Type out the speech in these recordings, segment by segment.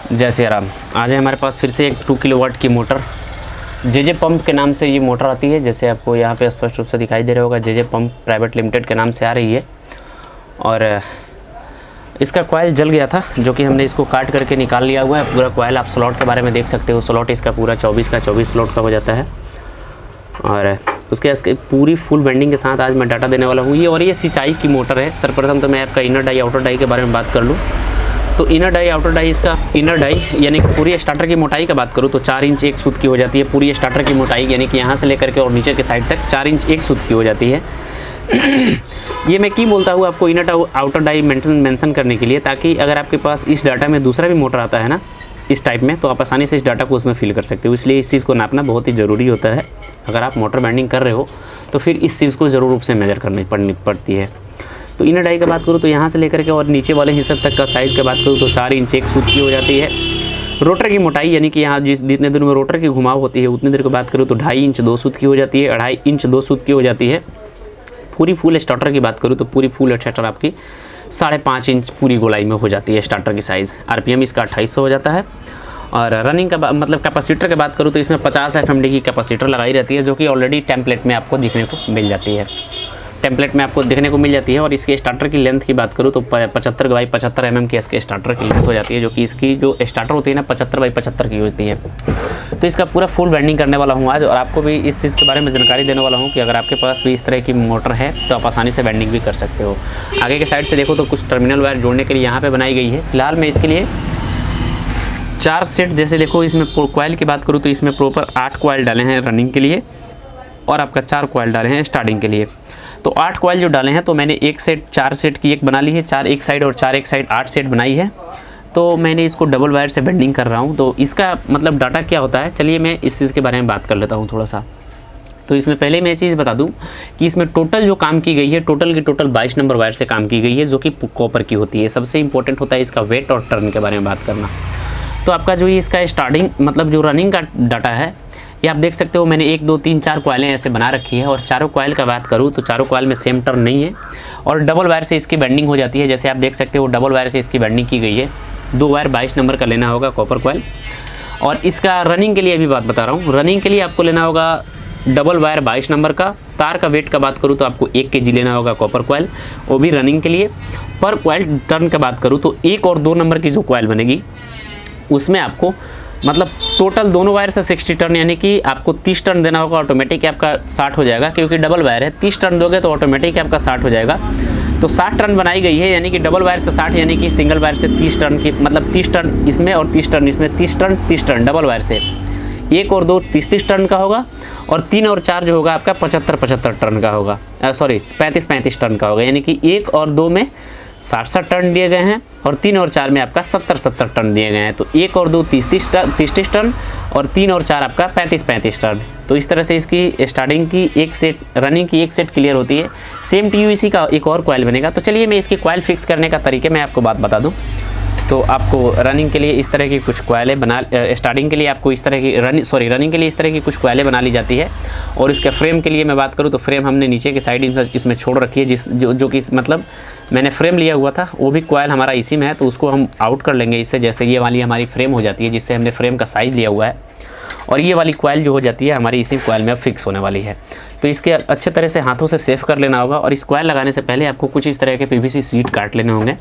जय श्री राम। आज है हमारे पास फिर से एक 2 किलोवाट की मोटर जेजे पंप के नाम से ये मोटर आती है। जैसे आपको यहाँ पे स्पष्ट रूप से दिखाई दे रहा होगा, जेजे पंप प्राइवेट लिमिटेड के नाम से आ रही है। और इसका कॉइल जल गया था, जो कि हमने इसको काट करके निकाल लिया हुआ है। पूरा कॉइल आप स्लॉट के बारे में देख सकते हो। स्लॉट इसका पूरा 24 का 24 स्लॉट का हो जाता है। और उसके पूरी फुल वेंडिंग के साथ आज मैं डाटा देने वाला हूँ। ये सिंचाई की मोटर है। सर्वप्रथम तो मैं आपका इनर डाई आउटर डाई के बारे में बात कर लूँ तो इनर डाई आउटर डाई, इसका इनर डाई यानी कि पूरी स्टार्टर की मोटाई का बात करूँ तो 4 इंच 1 सूत की हो जाती है। पूरी स्टार्टर की मोटाई यानी कि यहाँ से लेकर के और नीचे के साइड तक 4 इंच 1 सूत की हो जाती है। ये मैं क्यों बोलता हूँ आपको इनर आउटर डाई मेंशन करने के लिए, ताकि अगर आपके पास इस डाटा में दूसरा भी मोटर आता है ना इस टाइप में, तो आप आसानी से इस डाटा को उसमें फिल कर सकते हो। इसलिए इस चीज़ को नापना बहुत ही ज़रूरी होता है। अगर आप मोटर बाइंडिंग कर रहे हो तो फिर इस चीज़ को ज़रूर रूप से मेजर करनी पड़ती है। तो इनर डाई की बात करूँ तो यहाँ से लेकर के और नीचे वाले हिस्से तक का साइज़ की बात करूँ तो 4 इंच 1 सूत की हो जाती है। रोटर की मोटाई यानी कि यहाँ जितने देर में रोटर की घुमाव होती है उतनी देर की बात करूँ तो 2.5 इंच 2 सूत की हो जाती है। 2.5 इंच 2 सूत की हो जाती है। पूरी फुल स्टार्टर की बात करूँ तो पूरी फुल स्टार्टर आपकी 5.5 इंच पूरी गोलाई में हो जाती है स्टार्टर की साइज़। RPM इसका 2800 हो जाता है। और रनिंग का मतलब कैपेसिटर की बात करूँ तो इसमें 50 FMD की कैपेसिटर लगाई रहती है, जो कि ऑलरेडी टेम्पलेट में आपको दिखने को मिल जाती है। और इसके स्टार्टर की लेंथ की बात करूँ तो 75 बाई 75 mm की इसके स्टार्टर की लेंथ हो जाती है, जो कि इसकी जो स्टार्टर होती है ना 75 बाई 75 की होती है। तो इसका पूरा फुल वेंडिंग करने वाला हूँ आज, और आपको भी इस चीज़ के बारे में जानकारी देने वाला हूँ कि अगर आपके पास भी इस तरह की मोटर है तो आप आसानी से वेंडिंग भी कर सकते हो। आगे के साइड से देखो तो कुछ टर्मिनल वायर जोड़ने के लिए यहाँ पर बनाई गई है। फिलहाल मैं इसके लिए 4 सेट, जैसे देखो इसमें कॉइल की बात करूँ तो इसमें प्रॉपर 8 कॉइल डाले हैं रनिंग के लिए, और आपका 4 कॉइल डाले हैं स्टार्टिंग के लिए। तो 8 कॉइल जो डाले हैं तो मैंने 1 सेट 4 सेट की एक बना ली है, 4 एक साइड और 4 एक साइड 8 सेट बनाई है। तो मैंने इसको डबल वायर से बेंडिंग कर रहा हूँ। तो इसका मतलब डाटा क्या होता है, चलिए मैं इस चीज़ के बारे में बात कर लेता हूँ थोड़ा सा। तो इसमें पहले मैं चीज़ बता दूं कि इसमें टोटल जो काम की गई है टोटल की टोटल 22 नंबर वायर से काम की गई है, जो कि कॉपर की होती है। सबसे इंपॉर्टेंट होता है इसका वेट और टर्न के बारे में बात करना। तो आपका जो इसका स्टार्टिंग मतलब जो रनिंग का डाटा है ये आप देख सकते हो। मैंने 1 2 3 4 कॉइलें ऐसे बना रखी है, और चारों कॉइल का बात करूँ तो चारों कॉइल में सेम टर्न नहीं है, और डबल वायर से इसकी बेंडिंग हो जाती है। जैसे आप देख सकते हो डबल वायर से इसकी बेंडिंग की गई है। 2 वायर 22 नंबर का लेना होगा कॉपर कॉइल। और इसका रनिंग के लिए अभी बात बता रहा हूँ। रनिंग के लिए आपको लेना होगा डबल वायर 22 नंबर का। तार का वेट का बात करूँ तो आपको 1 kg लेना होगा कॉपर कॉइल, वो भी रनिंग के लिए। पर कॉइल टर्न का बात करूँ तो 1 और 2 नंबर की जो कॉइल बनेगी उसमें आपको मतलब टोटल दोनों वायर से 60 टर्न यानी कि आपको 30 टर्न देना होगा। ऑटोमेटिक आपका 60 हो जाएगा, क्योंकि डबल वायर है। 30 टर्न दोगे तो ऑटोमेटिक आपका 60 हो जाएगा। तो 60 टर्न बनाई गई है, यानी कि डबल वायर से 60 यानी कि सिंगल वायर से 30 टर्न की मतलब 30 टर्न इसमें और 30 टर्न इसमें। 30 टर्न डबल वायर से। 1 और 2 30 टर्न का होगा, और 3 और 4 जो होगा आपका 75 टर्न का होगा। 35 टर्न का होगा, यानी कि 1 और 2 में 60 टर्न दिए गए हैं, और 3 और 4 में आपका 70 टर्न दिए गए हैं। तो 1 और 2 30 टर्न, और 3 और 4 आपका 35 टर्न। तो इस तरह से इसकी स्टार्टिंग की एक सेट रनिंग की एक सेट क्लियर होती है। सेम TUEC का एक और कॉइल बनेगा। तो चलिए मैं इसकी कॉइल फिक्स करने का तरीके मैं आपको बात बता दूं। तो आपको रनिंग के लिए इस तरह की कुछ कॉइलें स्टार्टिंग के लिए आपको इस तरह की रनिंग के लिए इस तरह की कुछ कॉइलें बना ली जाती है। और इसके फ्रेम के लिए मैं बात करूँ तो फ्रेम हमने नीचे की साइड इसमें छोड़ रखी है, जो कि मतलब मैंने फ्रेम लिया हुआ था, वो भी कॉइल हमारा इसी में है। तो उसको हम आउट कर लेंगे इससे। जैसे ये वाली हमारी फ्रेम हो जाती है, जिससे हमने फ्रेम का साइज़ लिया हुआ है, और ये वाली कॉइल जो हो जाती है हमारी इसी कॉइल में अब फिक्स होने वाली है। तो इसके अच्छे तरह से हाथों से सेफ कर लेना होगा। और इस कॉइल लगाने से पहले आपको कुछ इस तरह के PVC शीट काट लेने होंगे।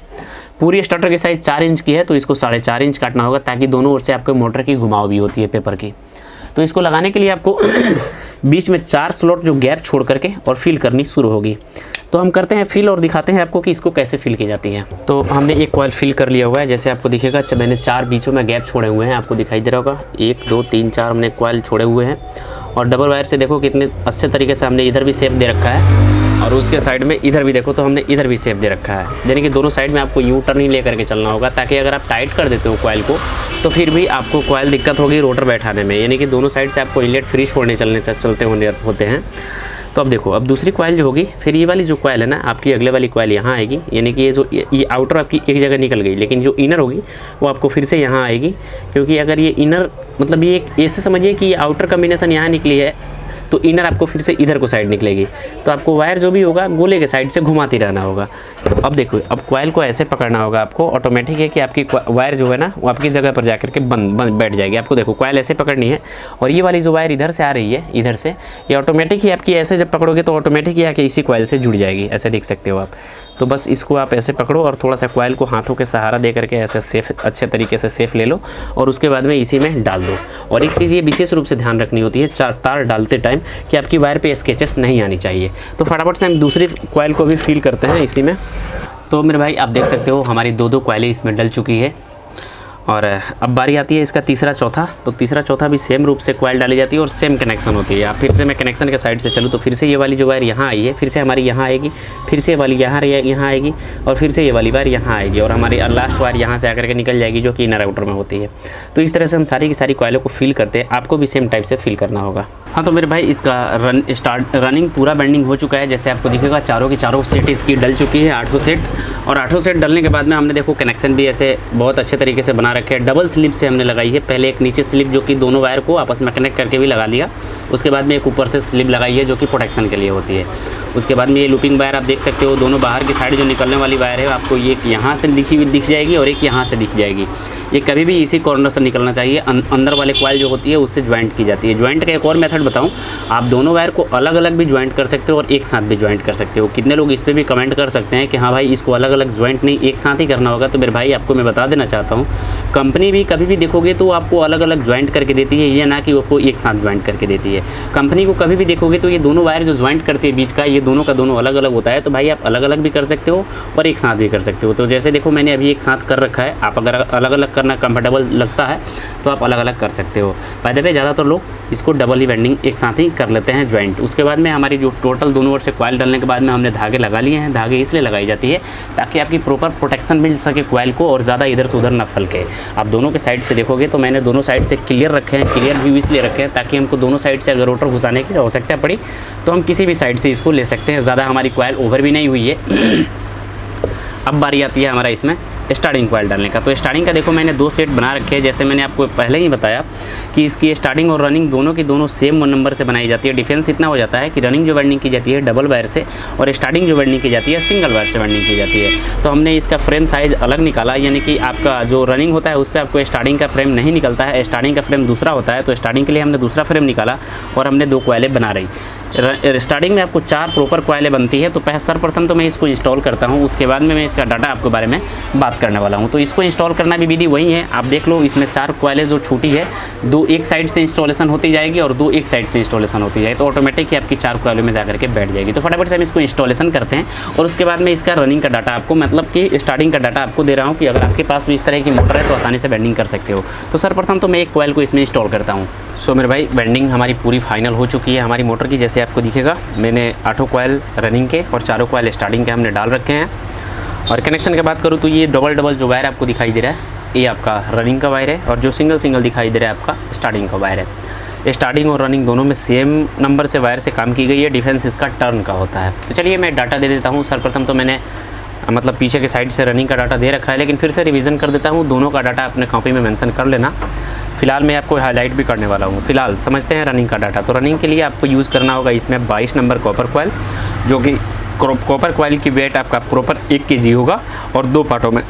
पूरी स्टार्टर की साइज़ 4 इंच की है, तो इसको 4.5 इंच काटना होगा, ताकि दोनों ओर से आपके मोटर की घुमाव भी होती है पेपर की। तो इसको लगाने के लिए आपको बीच में 4 स्लॉट जो गैप छोड़ करके और फिल करनी शुरू होगी। तो हम करते हैं फिल और दिखाते हैं आपको कि इसको कैसे फिल की जाती है। तो हमने एक कॉइल फिल कर लिया हुआ है, जैसे आपको दिखेगा। मैंने 4 बीचों में गैप छोड़े हुए हैं, आपको दिखाई दे रहा होगा। 1 2 3 4 हमने कॉइल छोड़े हुए हैं। और डबल वायर से देखो कितने अच्छे तरीके से हमने इधर भी शेप दे रखा है, और उसके साइड में इधर भी देखो तो हमने इधर भी शेप दे रखा है। यानी कि दोनों साइड में आपको यू टर्न ही ले करके चलना होगा, ताकि अगर आप टाइट कर देते हो कॉइल को तो फिर भी आपको कॉइल दिक्कत होगी रोटर बैठाने में। यानी कि दोनों साइड से आपको इनलेट फ्री छोड़ने चलते होते हैं। तो अब देखो, अब दूसरी कॉइल जो होगी, फिर ये वाली जो कॉइल है ना आपकी, अगले वाली कॉइल यहाँ आएगी। यानी कि ये आउटर आपकी एक जगह निकल गई, लेकिन जो इनर होगी वो आपको फिर से यहाँ आएगी। क्योंकि अगर ये इनर मतलब ये एक ऐसे समझिए कि ये आउटर कम्बिनेशन यहाँ निकली है, तो इनर आपको फिर से इधर को साइड निकलेगी। तो आपको वायर जो भी होगा गोले के साइड से घुमाती रहना होगा। अब देखो, अब कॉइल को ऐसे पकड़ना होगा आपको। ऑटोमेटिक है कि आपकी वायर जो है ना वो आपकी जगह पर जाकर के बंद बैठ जाएगी। आपको देखो कॉइल ऐसे पकड़नी है और ये वाली जो वायर इधर से आ रही है, इधर से, ये ऑटोमेटिक ही आपकी ऐसे जब पकड़ोगे तो ऑटोमेटिक ही आके इसी कॉइल से जुड़ जाएगी। ऐसे देख सकते हो आप। तो बस इसको आप ऐसे पकड़ो और थोड़ा सा कॉइल को हाथों के सहारा दे करके ऐसे सेफ, अच्छे तरीके से सेफ ले लो और उसके बाद में इसी में डाल दो। और एक चीज़ ये विशेष रूप से ध्यान रखनी होती है तार डालते टाइम कि आपकी वायर पे स्केचेस नहीं आनी चाहिए। तो फटाफट से हम दूसरी कॉइल को भी फील करते हैं इसी में। तो मेरे भाई आप देख सकते हो हमारी दो कॉइलें इसमें डल चुकी है और अब बारी आती है इसका तीसरा चौथा। तो तीसरा चौथा भी सेम रूप से कॉइल डाली जाती है और सेम कनेक्शन होती है। फिर से मैं कनेक्शन के साइड से चलूँ तो फिर से ये वाली जो वायर यहाँ आई है, फिर से हमारी यहाँ आएगी, फिर से ये वाली यहाँ आएगी और फिर से ये वाली वायर यहाँ आएगी और हमारी लास्ट वायर यहाँ से आकर के निकल जाएगी जो कि इनर आउटर में होती है। तो इस तरह से हम सारी की सारी कॉइलों को फील करते हैं। आपको भी सेम टाइप से फील करना होगा। हाँ तो मेरे भाई इसका रनिंग पूरा बेंडिंग हो चुका है। जैसे आपको दिखेगा चारों की चारों सेट इसकी डल चुकी है, 8 सेट। और 8 सेट डलने के बाद में हमने देखो कनेक्शन भी ऐसे बहुत अच्छे तरीके से बना रखे हैं। डबल स्लिप से हमने लगाई है। पहले एक नीचे स्लिप जो कि दोनों वायर को आपस में कनेक्ट करके भी लगा लिया। उसके बाद में एक ऊपर से स्लिप लगाई है जो कि प्रोटेक्शन के लिए होती है। उसके बाद में ये लूपिंग वायर आप देख सकते हो, दोनों बाहर की साइड जो निकलने वाली वायर है आपको ये यहाँ से दिख जाएगी और एक यहाँ से दिख जाएगी। ये कभी भी इसी कॉर्नर से निकलना चाहिए। अंदर वाले कॉइल जो होती है उससे ज्वाइंट की जाती है। ज्वाइंट का एक और मेथड बताऊं, आप दोनों वायर को अलग अलग भी ज्वाइंट कर सकते हो और एक साथ भी ज्वाइंट कर सकते हो। कितने लोग इस पर भी कमेंट कर सकते हैं कि हाँ भाई इसको अलग अलग ज्वाइंट नहीं एक साथ ही करना होगा। तो मेरे भाई आपको मैं बता देना चाहता हूँ, कंपनी भी कभी भी देखोगे तो आपको अलग अलग ज्वाइंट करके देती है, ये ना कि आपको एक साथ ज्वाइंट करके देती है। कंपनी को कभी भी देखोगे तो ये दोनों वायर जो ज्वाइंट करती है बीच का, ये दोनों का दोनों अलग अलग होता है। तो भाई आप अलग अलग भी कर सकते हो और एक साथ भी कर सकते हो। तो जैसे देखो मैंने अभी एक साथ कर रखा है। आप अगर अलग अलग करना कंफर्टेबल लगता है तो आप अलग अलग कर सकते हो। बाय द वे ज़्यादातर लोग इसको डबल ही बेंडिंग एक साथ ही कर लेते हैं ज्वाइंट। उसके बाद में हमारी जो टोटल दोनों ओर से कॉइल डालने के बाद में हमने धागे लगा लिए हैं। धागे इसलिए लगाई जाती है ताकि आपकी प्रॉपर प्रोटेक्शन मिल सके कॉइल को और ज़्यादा इधर से उधर ना फलके। आप दोनों के साइड से देखोगे तो मैंने दोनों साइड से क्लियर रखे हैं। क्लियर व्यू इसलिए रखे हैं ताकि हमको दोनों साइड से अगर रोटर घुसाने की आवश्यकता पड़ी तो हम किसी भी साइड से इसको ले सकते हैं। ज़्यादा हमारी कॉइल ओवर भी नहीं हुई है। अब बारी आती है हमारा इसमें स्टार्टिंग कॉइल डालने का। तो स्टार्टिंग का देखो मैंने 2 सेट बना रखे हैं। जैसे मैंने आपको पहले ही बताया कि इसकी स्टार्टिंग और रनिंग दोनों की दोनों सेम नंबर से बनाई जाती है। डिफरेंस इतना हो जाता है कि रनिंग जो वाइंडिंग की जाती है डबल वायर से और स्टार्टिंग जो वाइंडिंग की जाती है सिंगल वायर से वाइंडिंग की जाती है। तो हमने इसका फ्रेम साइज़ अलग निकाला, यानी कि आपका जो रनिंग होता है उस पर आपको स्टार्टिंग का फ्रेम नहीं निकलता है। स्टार्टिंग का फ्रेम दूसरा होता है। तो स्टार्टिंग के लिए हमने दूसरा फ्रेम निकाला और हमने 2 कॉइलें बना रही। स्टार्टिंग में आपको 4 प्रॉपर कॉइलें बनती है। तो सर्वप्रथम तो मैं इसको इंस्टॉल करता हूँ, उसके बाद में मैं इसका डाटा आपके बारे में बात करने वाला हूँ। तो इसको इंस्टॉल करना भी विधि वही है। आप देख लो इसमें 4 कॉइलें जो छूटी है, 2 एक साइड से इंस्टॉलेशन होती जाएगी और 2 एक साइड से इंस्टॉलेशन होती जाएगी। तो ऑटोमेटिक ही आपकी 4 कॉइलों में जाकर के बैठ जाएगी। तो फटाफट से हम इसको इंस्टॉलेशन करते हैं और उसके बाद में इसका रनिंग का डाटा आपको, मतलब कि स्टार्टिंग का डाटा आपको दे रहा हूँ कि अगर आपके पास भी इस तरह की मोटर है तो आसानी से बेंडिंग कर सकते हो। तो सर्वप्रथम तो मैं एक कॉइल को इसमें इंस्टॉल करता हूँ। सो मेरे भाई बेंडिंग हमारी पूरी फाइनल हो चुकी है हमारी मोटर की। जैसे आपको दिखेगा मैंने 8 कॉइल रनिंग के और 4 कॉइल स्टार्टिंग के हमने डाल रखे हैं। और कनेक्शन की बात करूँ तो ये डबल जो वायर आपको दिखाई दे रहा है ये आपका रनिंग का वायर है और जो सिंगल दिखाई दे रहा है आपका स्टार्टिंग का वायर है। स्टार्टिंग और रनिंग दोनों में सेम नंबर से वायर से काम की गई है। डिफरेंस इसका टर्न का होता है। तो चलिए मैं डाटा दे देता हूँ। सर्वप्रथम तो मैंने मतलब पीछे के साइड से रनिंग का डाटा दे रखा है, लेकिन फिर से रिवीजन कर देता हूँ। दोनों का डाटा अपने कॉपी में मेंशन कर लेना। फिलहाल मैं आपको हाईलाइट भी करने वाला हूँ। फिलहाल समझते हैं रनिंग का डाटा। तो रनिंग के लिए आपको यूज़ करना होगा इसमें 22 नंबर कॉपर कॉइल, जो कि कॉपर कॉइल की वेट आपका प्रॉपर 1 kg होगा और 2 पार्टों में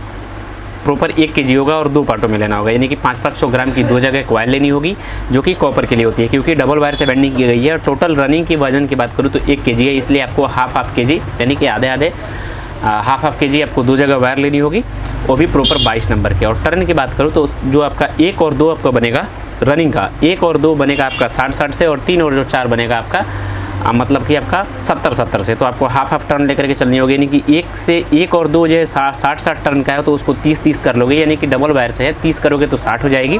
प्रॉपर 1 kg होगा और 2 पार्टों में लेना होगा। यानी कि 500 ग्राम की 2 जगह कॉइल लेनी होगी जो कि कॉपर के लिए होती है, क्योंकि डबल वायर से बेंडिंग की गई है। और टोटल रनिंग की वजन की बात करूँ तो 1 kg है, इसलिए आपको हाफ kg यानी कि आधे हाफ kg आपको 2 जगह वायर लेनी होगी, वो भी प्रॉपर 22 नंबर के। और टर्न की बात करूँ तो जो आपका 1 और 2 आपका बनेगा रनिंग का, 1 और 2 बनेगा आपका 60 से और 3 और जो 4 बनेगा आपका मतलब कि आपका 70 से। तो आपको हाफ टर्न लेकर के चलनी होगी। यानी कि 1 और 2 जो है 60 टर्न का है तो उसको 30 कर लोगे। यानी कि डबल वायर से है 30 करोगे तो 60 हो जाएगी।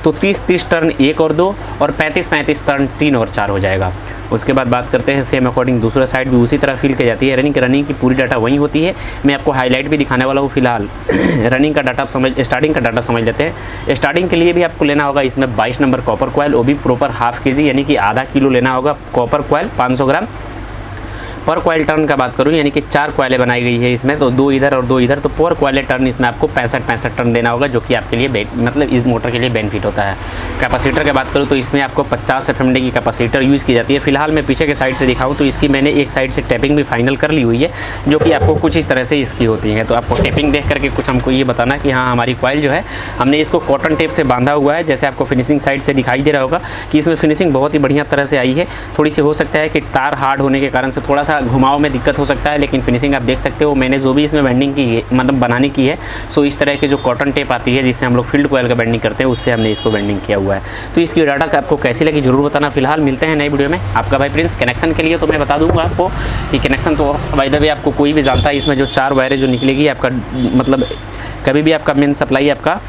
तो 30 टर्न 1 और 2 और 35 टर्न 3 और 4 हो जाएगा। उसके बाद बात करते हैं सेम अकॉर्डिंग दूसरा साइड भी उसी तरह फील की जाती है। रनिंग की पूरी डाटा वही होती है। मैं आपको हाईलाइट भी दिखाने वाला हूँ। फिलहाल रनिंग का डाटा स्टार्टिंग का डाटा समझ लेते हैं। स्टार्टिंग के लिए भी आपको लेना होगा इसमें 22 नंबर कॉपर कॉइल, वो भी प्रॉपर हाफ kg यानी कि आधा किलो लेना होगा कॉपर कॉइल 500 ग्राम। पर कॉइल टर्न का बात करूँ, यानी कि 4 कॉइलें बनाई गई है इसमें, तो 2 इधर और 2 इधर, तो पर कॉइल टर्न इसमें आपको 65 टर्न देना होगा, जो कि आपके लिए मतलब इस मोटर के लिए बेनिफिट होता है। कैपेसिटर की बात करूँ तो इसमें आपको 50 FMD की कैपेसिटर यूज़ की जाती है। फिलहाल मैं पीछे के साइड से दिखाऊँ तो इसकी मैंने एक साइड से टैपिंग भी फाइनल कर ली हुई है, जो कि आपको कुछ इस तरह से इसकी होती है। तो आपको टैपिंग देख करके कुछ हमको ये बताना कि हाँ हमारी कॉइल जो है हमने इसको कॉटन टेप से बांधा हुआ है। जैसे आपको फिनिशिंग साइड से दिखाई दे रहा होगा कि इसमें फिनिशिंग बहुत ही बढ़िया तरह से आई है। थोड़ी सी हो सकता है कि तार हार्ड होने के कारण से थोड़ा सा घुमाव में दिक्कत हो सकता है, लेकिन फिनिशिंग आप देख सकते हो। मैंने जो भी इसमें बेंडिंग की है, मतलब बनाने की है, सो इस तरह के जो कॉटन टेप आती है जिससे हम लोग फील्ड कॉइल का बेंडिंग करते हैं, उससे हमने इसको बेंडिंग किया हुआ है। तो इसकी डाटा आपको कैसी लगी जरूर बताना। फिलहाल मिलते हैं नई वीडियो में। आपका भाई प्रिंस। कनेक्शन के लिए तो मैं बता दूंगा आपको कि कनेक्शन तो बाय द वे आपको कोई भी जानता है, इसमें जो 4 वायरें जो निकलेगी आपका, मतलब कभी भी आपका मेन सप्लाई आपका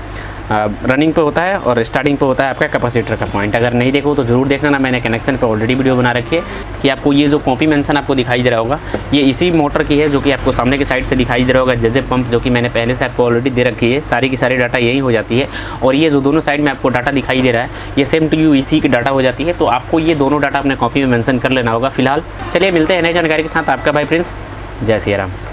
रनिंग पे होता है और स्टार्टिंग पे होता है आपका कैपेसिटर का पॉइंट। अगर नहीं देखो तो जरूर देखना ना, मैंने कनेक्शन पे ऑलरेडी वीडियो बना रखी है कि आपको ये जो कॉपी मेंशन आपको दिखाई दे रहा होगा ये इसी मोटर की है, जो कि आपको सामने की साइड से दिखाई दे रहा होगा जेजे पंप, जो कि मैंने पहले से आपको ऑलरेडी दे रखी है। सारी की सारी डाटा यही हो जाती है, और ये जो दोनों साइड में आपको डाटा दिखाई दे रहा है ये सेम टू यू इसी की डाटा हो जाती है। तो आपको ये दोनों डाटा अपने कॉपी में मेंशन कर लेना होगा। फिलहाल चलिए मिलते हैं नई जानकारी के साथ। आपका भाई प्रिंस। जय सिया राम।